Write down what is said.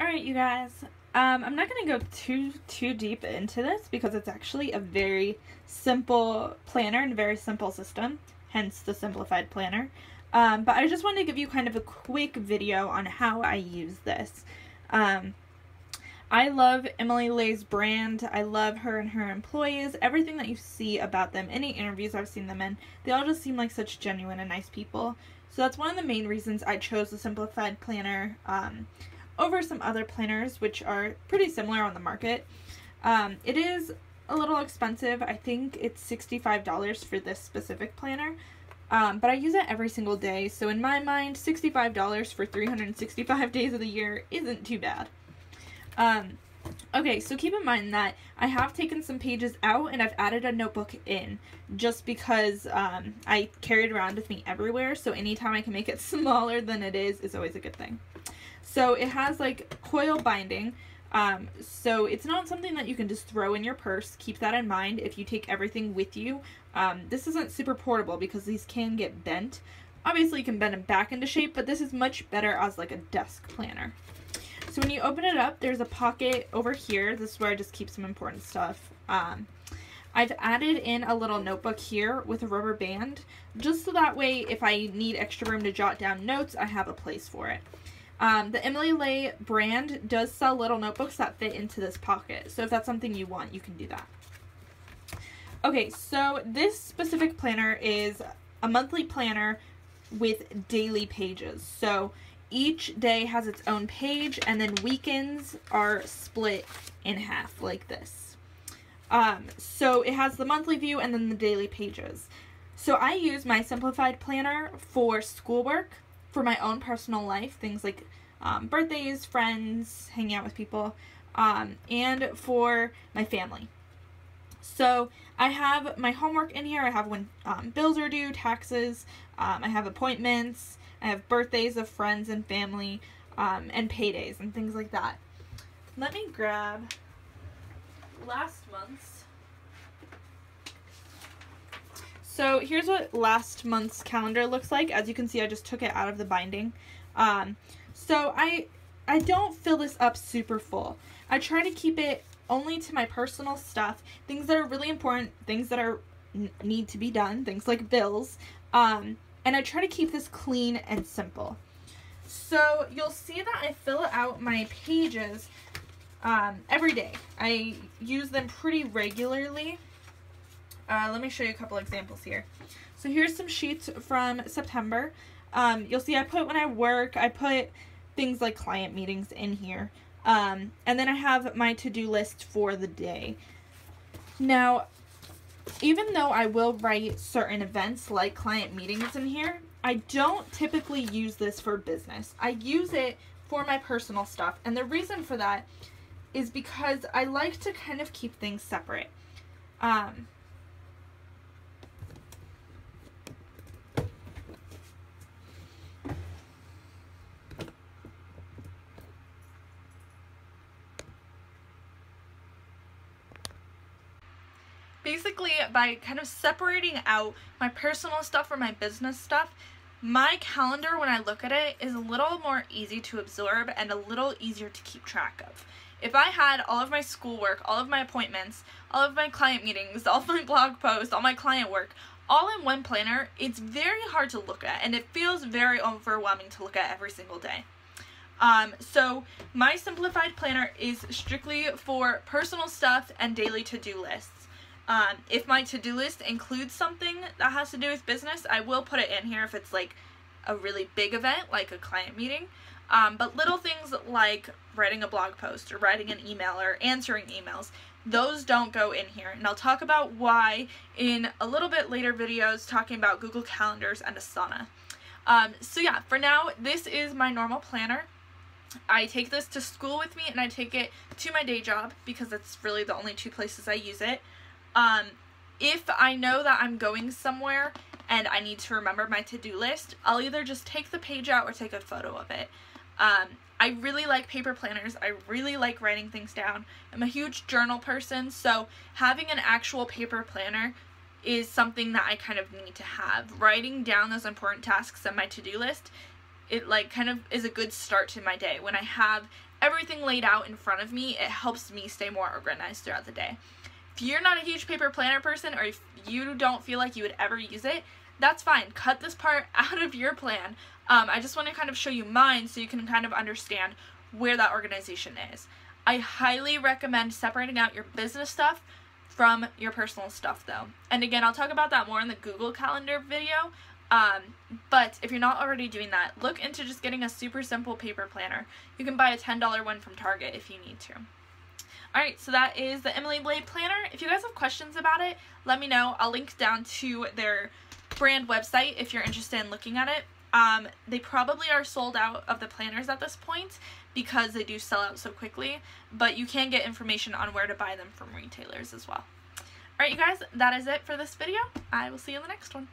Alright, you guys, I'm not going to go too deep into this because it's actually a very simple planner and a very simple system, hence the simplified planner. But I just wanted to give you kind of a quick video on how I use this. I love Emily Lay's brand. I love her and her employees. Everything that you see about them, any interviews I've seen them in, they all just seem like such genuine and nice people. So that's one of the main reasons I chose the simplified planner over some other planners which are pretty similar on the market. It is a little expensive. I think it's $65 for this specific planner, but I use it every single day, so in my mind $65 for 365 days of the year isn't too bad. Okay, so keep in mind that I have taken some pages out and I've added a notebook in just because I carry it around with me everywhere, so anytime I can make it smaller than it is always a good thing. So it has like coil binding, so it's not something that you can just throw in your purse. Keep that in mind if you take everything with you. This isn't super portable because these can get bent. Obviously you can bend them back into shape, but this is much better as like a desk planner. So when you open it up, there's a pocket over here. This is where I just keep some important stuff. I've added in a little notebook here with a rubber band, just so that way if I need extra room to jot down notes, I have a place for it. The Emily Lay brand does sell little notebooks that fit into this pocket, so if that's something you want, you can do that. Okay, so this specific planner is a monthly planner with daily pages. So each day has its own page, and then weekends are split in half like this. So it has the monthly view and then the daily pages. So I use my simplified planner for schoolwork, for my own personal life, things like birthdays, friends, hanging out with people, and for my family. So I have my homework in here. I have when bills are due, taxes, I have appointments, I have birthdays of friends and family, and paydays and things like that. Let me grab last month's. So here's what last month's calendar looks like. As you can see, I just took it out of the binding. So I don't fill this up super full. I try to keep it only to my personal stuff, things that are really important, things that are need to be done, things like bills. And I try to keep this clean and simple. So you'll see that I fill out my pages every day. I use them pretty regularly. Let me show you a couple examples here. So here's some sheets from September. You'll see I put when I work, I put things like client meetings in here. And then I have my to-do list for the day. Now, even though I will write certain events like client meetings in here, I don't typically use this for business. I use it for my personal stuff. And the reason for that is because I like to kind of keep things separate. Basically, by kind of separating out my personal stuff from my business stuff, my calendar, when I look at it, is a little more easy to absorb and a little easier to keep track of. If I had all of my schoolwork, all of my appointments, all of my client meetings, all of my blog posts, all my client work, all in one planner, it's very hard to look at, and it feels very overwhelming to look at every single day. So my simplified planner is strictly for personal stuff and daily to-do lists. If my to-do list includes something that has to do with business, I will put it in here if it's like a really big event, like a client meeting. But little things like writing a blog post or writing an email or answering emails, those don't go in here. And I'll talk about why in a little bit later videos talking about Google Calendars and Asana. So yeah, for now, this is my normal planner. I take this to school with me and I take it to my day job because that's really the only two places I use it. If I know that I'm going somewhere and I need to remember my to-do list, I'll either just take the page out or take a photo of it. I really like paper planners. I really like writing things down. I'm a huge journal person, so having an actual paper planner is something that I kind of need to have. Writing down those important tasks on my to-do list it like kind of is a good start to my day. When I have everything laid out in front of me, it helps me stay more organized throughout the day. If you're not a huge paper planner person, or if you don't feel like you would ever use it, that's fine. Cut this part out of your plan. I just want to kind of show you mine so you can kind of understand where that organization is. I highly recommend separating out your business stuff from your personal stuff though. And again, I'll talk about that more in the Google Calendar video. But if you're not already doing that, look into just getting a super simple paper planner. You can buy a $10 one from Target if you need to. Alright, so that is the Emily Blade Planner. If you guys have questions about it, let me know. I'll link down to their brand website if you're interested in looking at it. They probably are sold out of the planners at this point because they do sell out so quickly, but you can get information on where to buy them from retailers as well. Alright you guys, that is it for this video. I will see you in the next one.